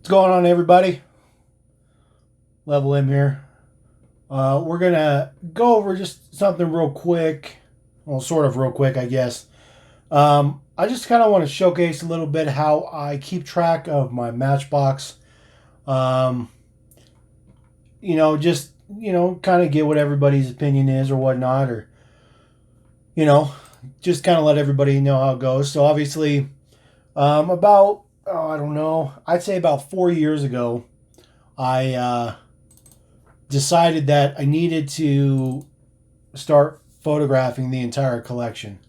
What's going on, everybody? Level M here. We're gonna go over just something real quick. Well, sort of real quick, I guess. I just kind of want to showcase a little bit how I keep track of my Matchbox. Um, just kind of get what everybody's opinion is or whatnot, or you know, just kind of let everybody know how it goes. So obviously, about I don't know, I'd say about 4 years ago, I decided that I needed to start photographing the entire collection.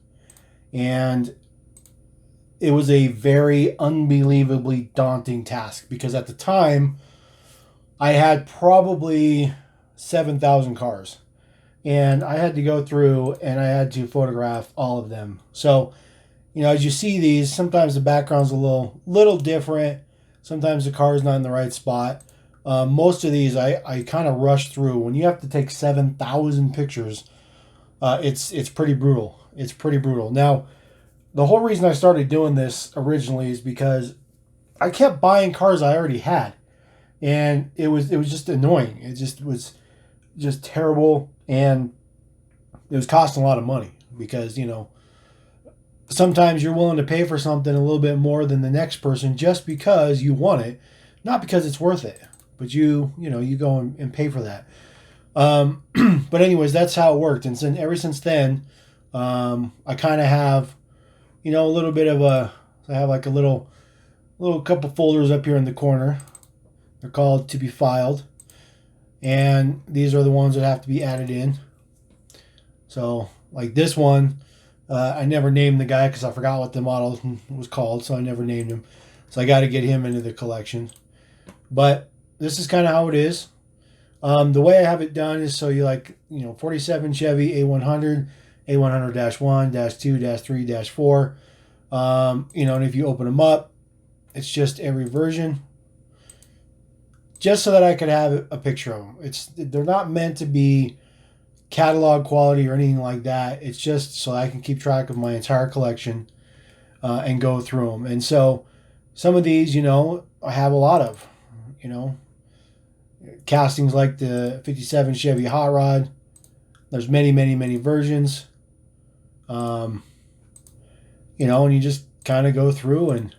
And it was a very unbelievably daunting task because at the time I had probably 7,000 cars. And I had to go through and I had to photograph all of them. So, as you see these, sometimes the background's a little different. Sometimes the car is not in the right spot. Most of these I kind of rush through. When you have to take 7,000 pictures, it's pretty brutal. It's pretty brutal. Now, the whole reason I started doing this originally is because I kept buying cars I already had, and it was just annoying. It just was just terrible, and it was costing a lot of money because sometimes you're willing to pay for something a little bit more than the next person just because you want it, not because it's worth it. But you go and pay for that. But anyways, that's how it worked. And ever since then, I kind of have, a little bit of I have like a little couple folders up here in the corner. They're called to be filed. And these are the ones that have to be added in. So like this one, I never named the guy because I forgot what the model was called. So I never named him. So I got to get him into the collection. But this is kind of how it is. The way I have it done is so you 47 Chevy A100, A100-1, -2, -3, -4. And if you open them up, it's just every version. Just so that I could have a picture of them. They're not meant to be catalog quality or anything like that. It's just so I can keep track of my entire collection and go through them. And so some of these, I have a lot of, castings like the 57 Chevy Hot Rod. There's many, many, many versions. And you just kind of go through and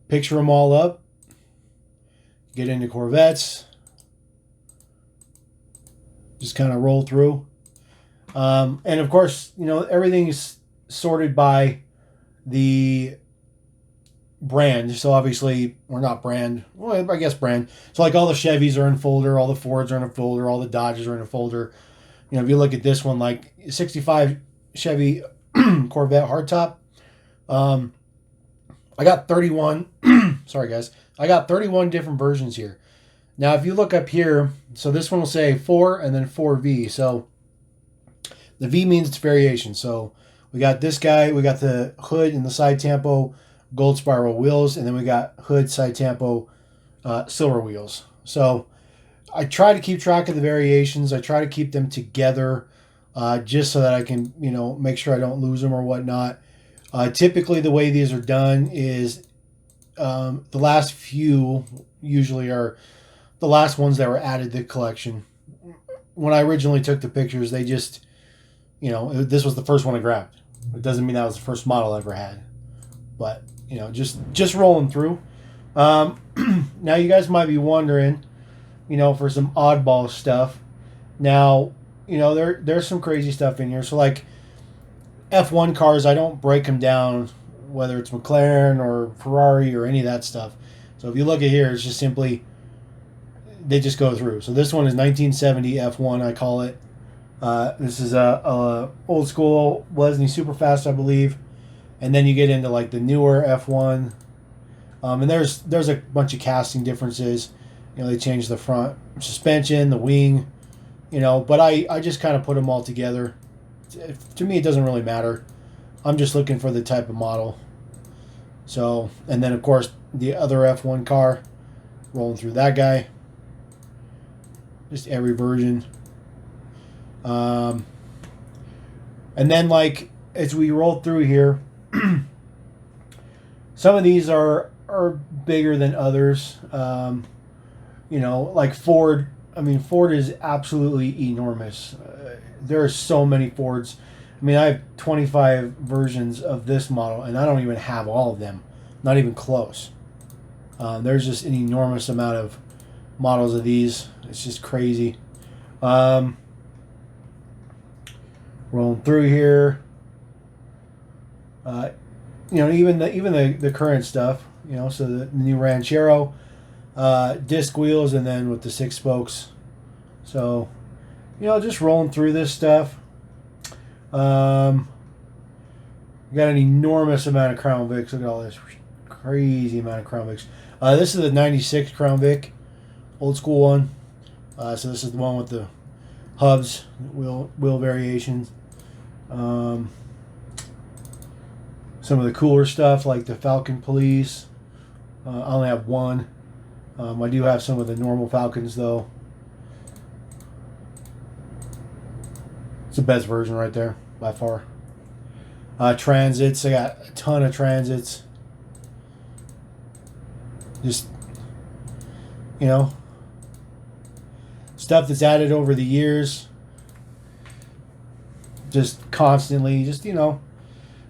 picture them all up. Get into Corvettes. Just kind of roll through. And of course, everything is sorted by the brand. So obviously, or not brand, well, I guess brand. So like all the Chevys are in a folder, all the Fords are in a folder, all the Dodges are in a folder. If you look at this one, like 65 Chevy Corvette hardtop, I got 31. Sorry guys, I got 31 different versions here. Now if you look up here, so this one will say 4 and then 4V. So the V means it's variation. So we got this guy, we got the hood and the side tampo gold spiral wheels, and then we got hood, side tampo, silver wheels. So I try to keep track of the variations. I try to keep them together just so that I can, make sure I don't lose them or whatnot. Typically, the way these are done is the last few usually are the last ones that were added to the collection. When I originally took the pictures, they just, this was the first one I grabbed. It doesn't mean that was the first model I ever had. But, just rolling through. Now, you guys might be wondering, for some oddball stuff. Now, there's some crazy stuff in here. So, like, F1 cars, I don't break them down, whether it's McLaren or Ferrari or any of that stuff. So, if you look at here, it's just simply, they just go through. So, this one is 1970 F1, I call it. This is a old school Lesney Superfast, I believe. And then you get into like the newer F1, and there's a bunch of casting differences. They changed the front suspension, the wing, But I just kind of put them all together. To me, it doesn't really matter. I'm just looking for the type of model. So, and then of course the other F1 car, rolling through that guy. Just every version. And then like as we roll through here. Some of these are are bigger than others. You know, like Ford. I mean, Ford is absolutely enormous. There are so many Fords. I mean, I have 25 versions of this model, and I don't even have all of them. Not even close. There's just an enormous amount of models of these. It's just crazy. Rolling through here. You know, even the current stuff. You know, so the new Ranchero, disc wheels, and then with the 6 spokes. So, you know, just rolling through this stuff. Got an enormous amount of Crown Vics. Look at all this crazy amount of Crown Vics. This is the 96 Crown Vic, old school one. So this is the one with the hubs, wheel variations. Some of the cooler stuff like the Falcon Police. I only have one. I do have some of the normal Falcons though. It's the best version right there by far. Transits, I got a ton of transits. Just, you know, stuff that's added over the years. Just constantly, just, you know,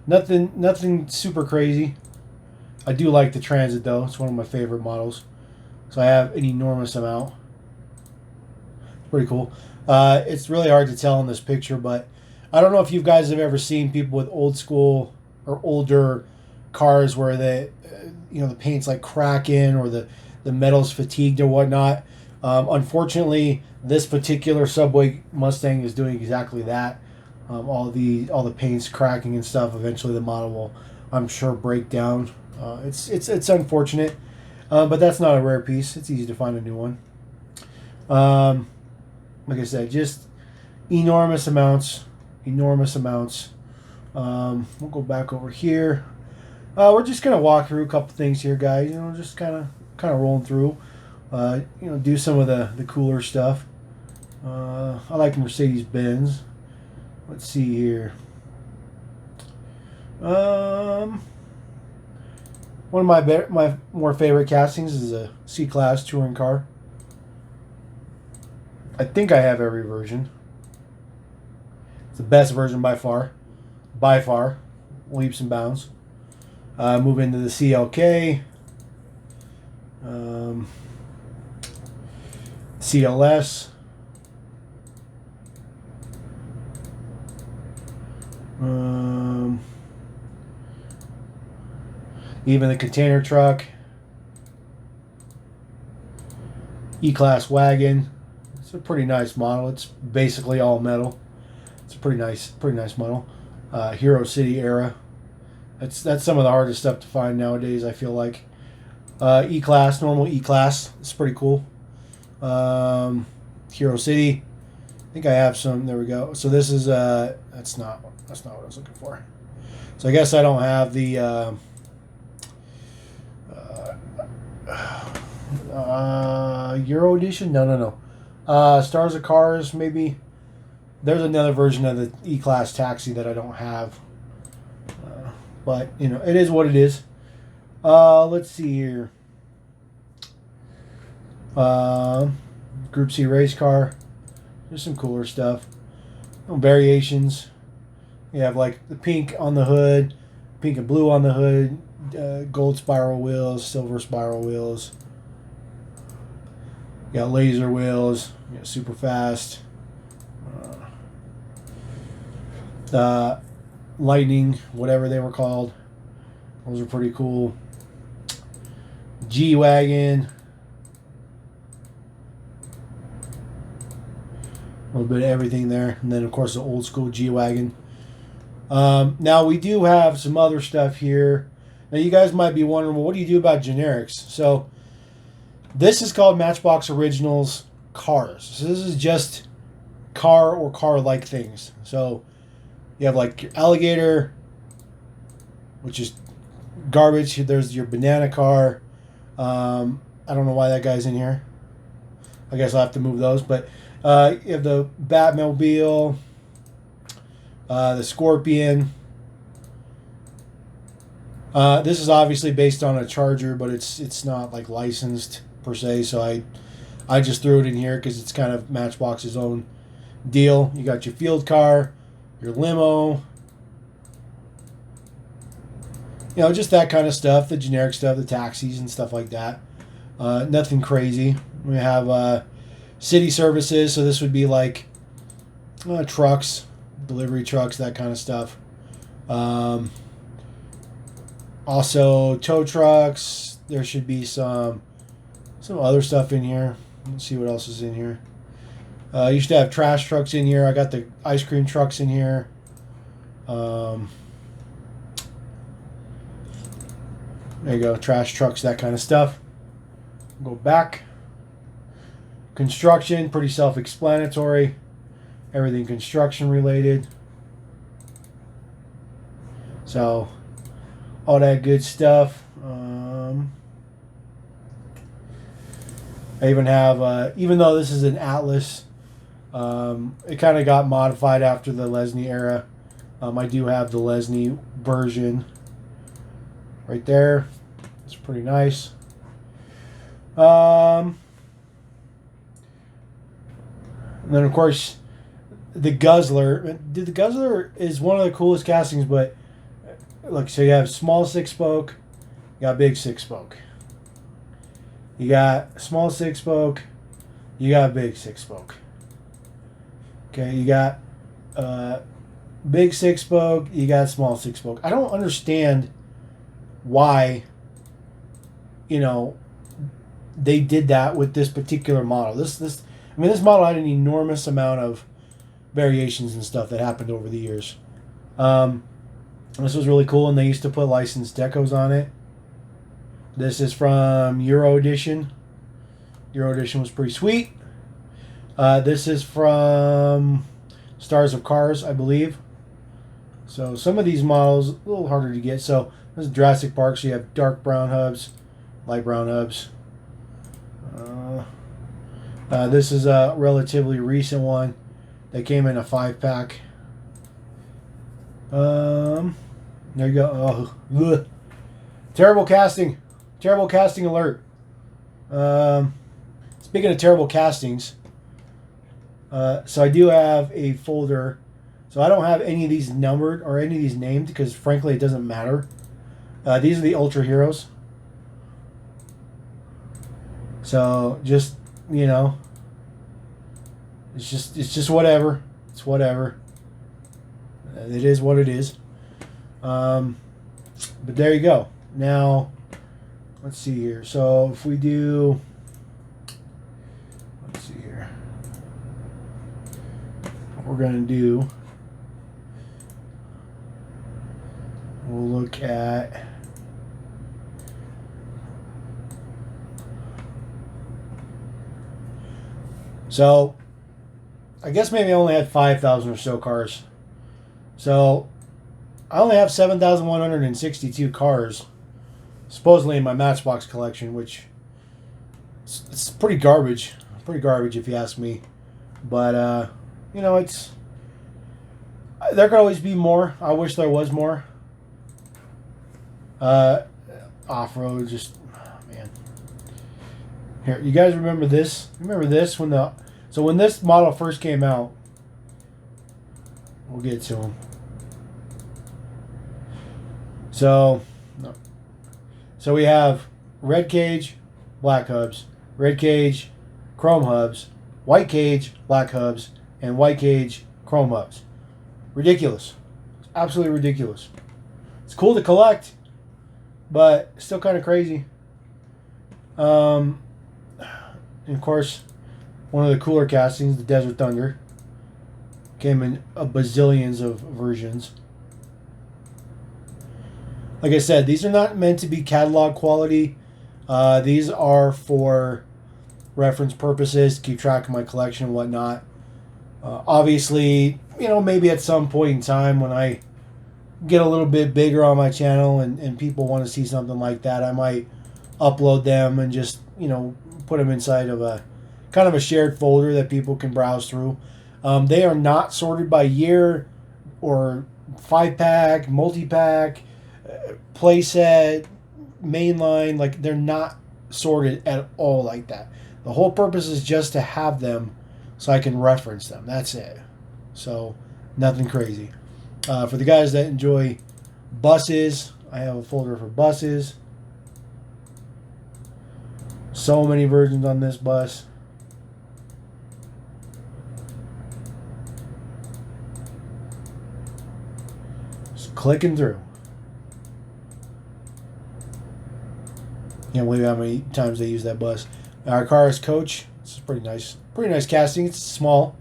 nothing super crazy. I do like the Transit though. It's one of my favorite models. So I have an enormous amount. Pretty cool. It's really hard to tell in this picture, but I don't know if you guys have ever seen people with old school or older cars where you know, the paint's like cracking or the metal's fatigued or whatnot. Unfortunately, this particular Subway Mustang is doing exactly that. All the paint's cracking and stuff. Eventually, the model will, I'm sure, break down. It's unfortunate, but that's not a rare piece. It's easy to find a new one. Like I said, just enormous amounts. We'll go back over here. We're just gonna walk through a couple things here, guys. You know, just kind of rolling through. You know, do some of the cooler stuff. I like Mercedes Benz. Let's see here. One of my more favorite castings is a C-Class touring car. I think I have every version. It's the best version by far. By far. Leaps and bounds. Move into the CLK. CLS. Even the container truck. E-Class wagon. It's a pretty nice model. It's basically all metal. It's a pretty nice model. Hero City era. That's some of the hardest stuff to find nowadays, I feel like. E-Class, normal E-Class. It's pretty cool. Hero City. I think I have some. There we go. So this is that's not what I was looking for. So I guess I don't have the Euro edition. No. Stars of Cars, maybe. There's another version of the E-Class taxi that I don't have. But, you know, it is what it is. Let's see here. Group C race car. There's some cooler stuff. Variations. You have like the pink on the hood, pink and blue on the hood, gold spiral wheels, silver spiral wheels. You got laser wheels. You got super fast. Lightning, whatever they were called. Those are pretty cool. G-Wagon. A little bit of everything there. And then, of course, the old school G-Wagon. Now, we do have some other stuff here. Now, you guys might be wondering, well, what do you do about generics? So, this is called Matchbox Originals Cars. So, this is just car or car-like things. So, you have like your alligator, which is garbage. There's your banana car. I don't know why that guy's in here. I guess I'll have to move those. But you have the Batmobile, the Scorpion, This is obviously based on a charger, but it's not like licensed per se. So I just threw it in here because it's kind of Matchbox's own deal. You got your field car, your limo, you know, just that kind of stuff, the generic stuff, the taxis and stuff like that. Nothing crazy. We have city services, so this would be like trucks, delivery trucks, that kind of stuff. Also, tow trucks. There should be some other stuff in here. Let's see what else is in here. You should have trash trucks in here. I got the ice cream trucks in here. There you go, trash trucks, that kind of stuff. Go back. Construction, pretty self-explanatory. Everything construction related. So, all that good stuff. I even have, even though this is an Atlas, it kind of got modified after the Lesney era. I do have the Lesney version right there. It's pretty nice. And then, of course, the Guzzler. The Guzzler is one of the coolest castings, but look, so you have small 6-spoke, you got big 6-spoke. You got small 6-spoke, you got big 6-spoke. Okay, you got big 6-spoke, you got small 6-spoke. I don't understand why, you know, they did that with this particular model. This model had an enormous amount of variations and stuff that happened over the years. This was really cool, and they used to put licensed decos on it. This is from Euro Edition. Euro Edition was pretty sweet. This is from Stars of Cars, I believe. So some of these models a little harder to get. So this is Jurassic Park, so you have dark brown hubs, light brown hubs. This is a relatively recent one that came in a 5-pack. There you go. Oh, ugh. Terrible casting. Terrible casting alert. Speaking of terrible castings, so I do have a folder. So I don't have any of these numbered or any of these named because frankly it doesn't matter. These are the Ultra Heroes. So just, you know, it's just whatever. It's whatever. It is what it is. But there you go. Now, let's see here. So if we do, let's see here. What we're going to do, we'll look at so I guess maybe I only had 5,000 or so cars. So I only have 7,162 cars supposedly in my Matchbox collection, which it's pretty garbage. Pretty garbage if you ask me. But you know, it's there could always be more. I wish there was more. Off-road, just man. Here, you guys remember this? Remember this when when this model first came out? We'll get to them. So we have red cage, black hubs, red cage, chrome hubs, white cage, black hubs, and white cage, chrome hubs. Ridiculous. It's absolutely ridiculous. It's cool to collect, but still kind of crazy. And of course, one of the cooler castings, the Desert Thunder, came in a bazillions of versions. Like I said, these are not meant to be catalog quality. These are for reference purposes, to keep track of my collection and whatnot. Obviously, you know, maybe at some point in time when I get a little bit bigger on my channel and people want to see something like that, I might upload them and just, you know, put them inside of a kind of a shared folder that people can browse through. They are not sorted by year or 5-pack, multi-pack, playset, mainline, like they're not sorted at all like that. The whole purpose is just to have them so I can reference them. That's it. So nothing crazy. For the guys that enjoy buses, I have a folder for buses. So many versions on this bus. Just clicking through. Can't believe how many times they use that bus. Our car is coach. It's pretty nice. Pretty nice casting. It's small.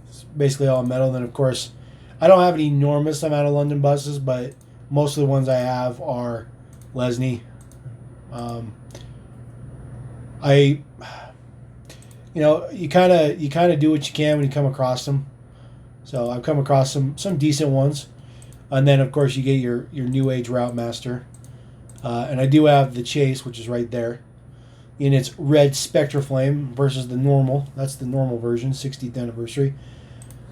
It's basically all metal. And then, of course, I don't have an enormous amount of London buses, but most of the ones I have are Lesney. You kind of do what you can when you come across them. So I've come across some decent ones, and then of course you get your new age Route Master, and I do have the Chase, which is right there, in its red Spectra Flame versus the normal. That's the normal version, 60th anniversary.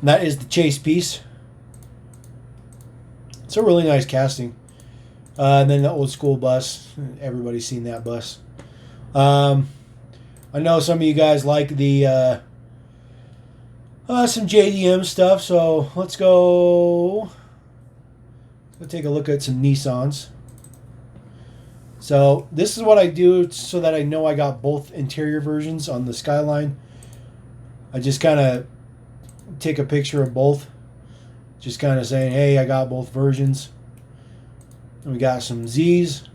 And that is the Chase piece. It's a really nice casting. And then the old school bus. Everybody's seen that bus. I know some of you guys like the some JDM stuff, so let's go take a look at some Nissans. So this is what I do so that I know I got both interior versions on the Skyline. I just kind of take a picture of both, just kind of saying, hey, I got both versions. And we got some Z's,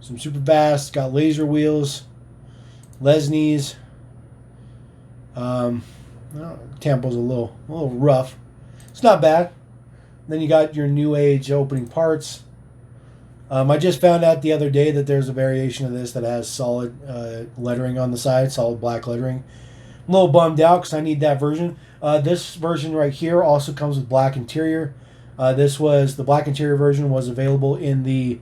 some super fast, got laser wheels, Lesneys. Tempo's a little rough. It's not bad. Then you got your new age opening parts. I just found out the other day that there's a variation of this that has solid lettering on the side, solid black lettering. I'm a little bummed out because I need that version. This version right here also comes with black interior. The black interior version was available in the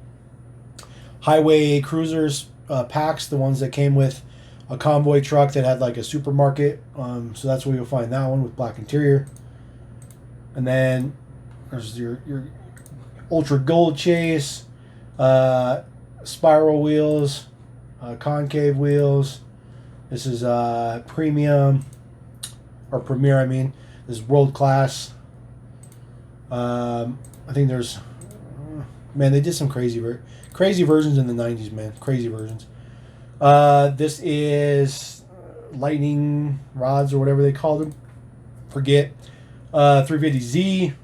Highway Cruisers packs, the ones that came with a convoy truck that had like a supermarket. So that's where you'll find that one with black interior. And then there's your Ultra Gold Chase, spiral wheels, concave wheels. This is premium, or premier, I mean. This is world class. I think there's, man, they did some crazy versions in the 90s, man. Crazy versions. This is lightning rods or whatever they called them. Forget. 350Z.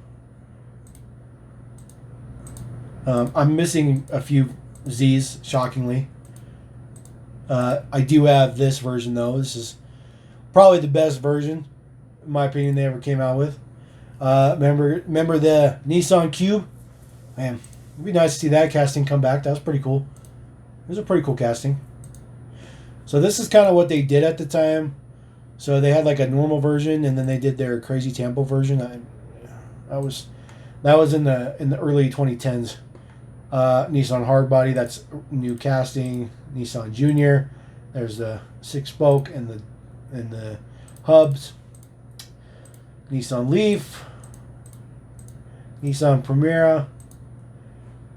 I'm missing a few Z's, shockingly. I do have this version, though. This is probably the best version, in my opinion, they ever came out with. Remember the Nissan Cube? Man, it'd be nice to see that casting come back. That was pretty cool. It was a pretty cool casting. So this is kind of what they did at the time. So they had like a normal version, and then they did their crazy tempo version. That was in the early 2010s. Nissan Hardbody, that's new casting. Nissan Junior, there's the 6-spoke and the hubs. Nissan Leaf, Nissan Primera,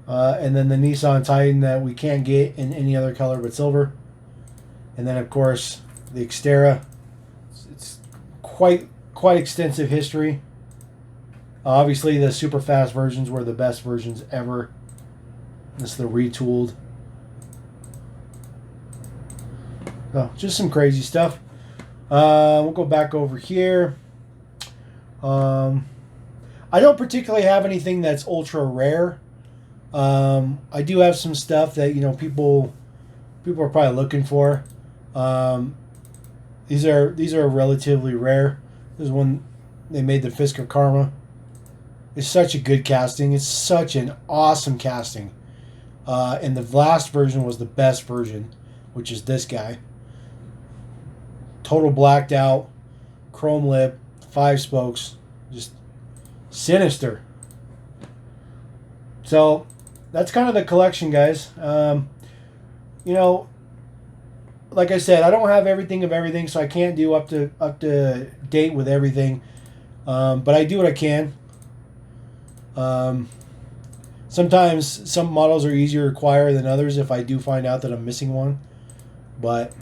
and then the Nissan Titan that we can't get in any other color but silver. And then of course the Xterra. It's quite extensive history. Obviously the super fast versions were the best versions ever. This is the retooled. So just some crazy stuff. We'll go back over here. I don't particularly have anything that's ultra rare. I do have some stuff that people are probably looking for. These are relatively rare. There's one they made, the Fisker Karma. It's such a good casting. It's such an awesome casting. And the last version was the best version, which is this guy. Total blacked out, chrome lip, 5 spokes, just sinister. So that's kind of the collection, guys. Like I said, I don't have everything of everything, so I can't do up to date with everything. But I do what I can. Some Sometimes some models are easier to acquire than others if I do find out that I'm missing one. But,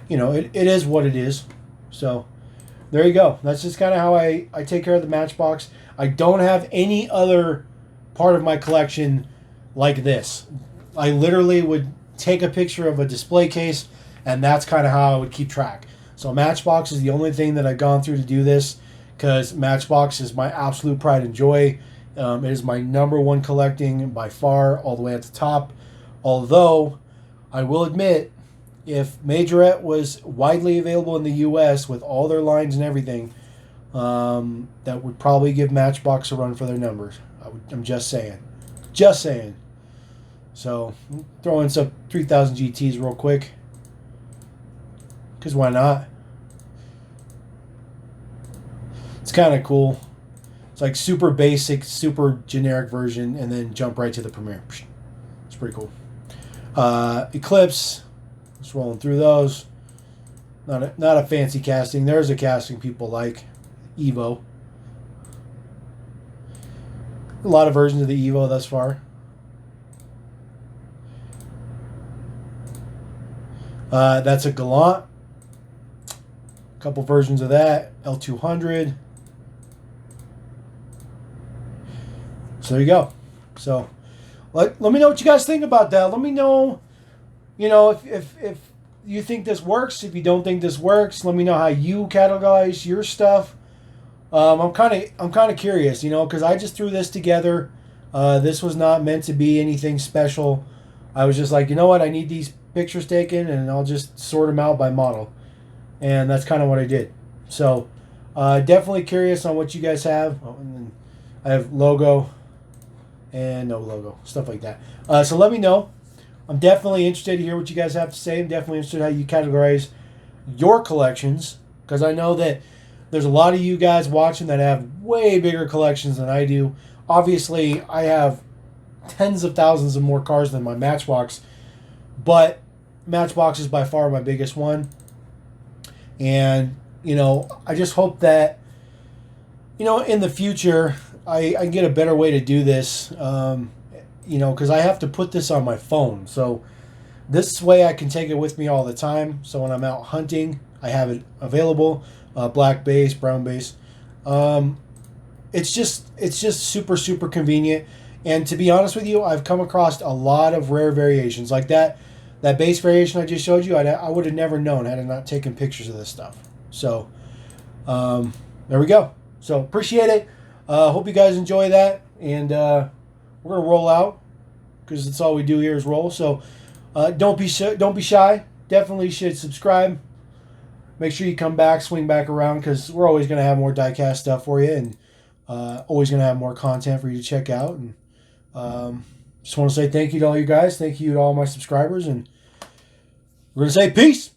you know, it is what it is. So, there you go. That's just kind of how I take care of the Matchbox. I don't have any other part of my collection like this. I literally would take a picture of a display case, and that's kind of how I would keep track. So Matchbox is the only thing that I've gone through to do this, because Matchbox is my absolute pride and joy. It is my number one collecting by far, all the way at the top. Although, I will admit, if Majorette was widely available in the U.S. with all their lines and everything, that would probably give Matchbox a run for their numbers. I'm just saying. Just saying. So, throw in some 3000 GTs real quick. Because why not? It's kind of cool. It's like super basic, super generic version, and then jump right to the Premiere. It's pretty cool. Eclipse. Just rolling through those. Not a fancy casting. There's a casting people like. Evo. A lot of versions of the Evo thus far. That's a Gallant. A couple versions of that. L200. So there you go. So let me know what you guys think about that. Let me know, you know, if you think this works. If you don't think this works, let me know how you categorize your stuff. I'm kind of curious, you know, because I just threw this together. This was not meant to be anything special. I was just like, you know what, I need these pictures taken, and I'll just sort them out by model, and that's kind of what I did. So, definitely curious on what you guys have. Oh, and then I have logo and no logo, stuff like that. So let me know. I'm definitely interested to hear what you guys have to say. I'm definitely interested how you categorize your collections, because I know that there's a lot of you guys watching that have way bigger collections than I do. Obviously, I have tens of thousands of more cars than my Matchbox, but Matchbox is by far my biggest one. And, you know, I just hope that, you know, in the future, I get a better way to do this, you know, because I have to put this on my phone. So this way I can take it with me all the time. So when I'm out hunting, I have it available. Black base, brown base. It's just super, super convenient. And to be honest with you, I've come across a lot of rare variations. Like that base variation I just showed you, I would have never known had I not taken pictures of this stuff. So, there we go. So, appreciate it. Hope you guys enjoy that. And we're going to roll out, because that's all we do here is roll. So, don't be shy. Definitely should subscribe. Make sure you come back, swing back around, because we're always going to have more diecast stuff for you, and always going to have more content for you to check out. And just want to say thank you to all you guys. Thank you to all my subscribers, and we're going to say peace.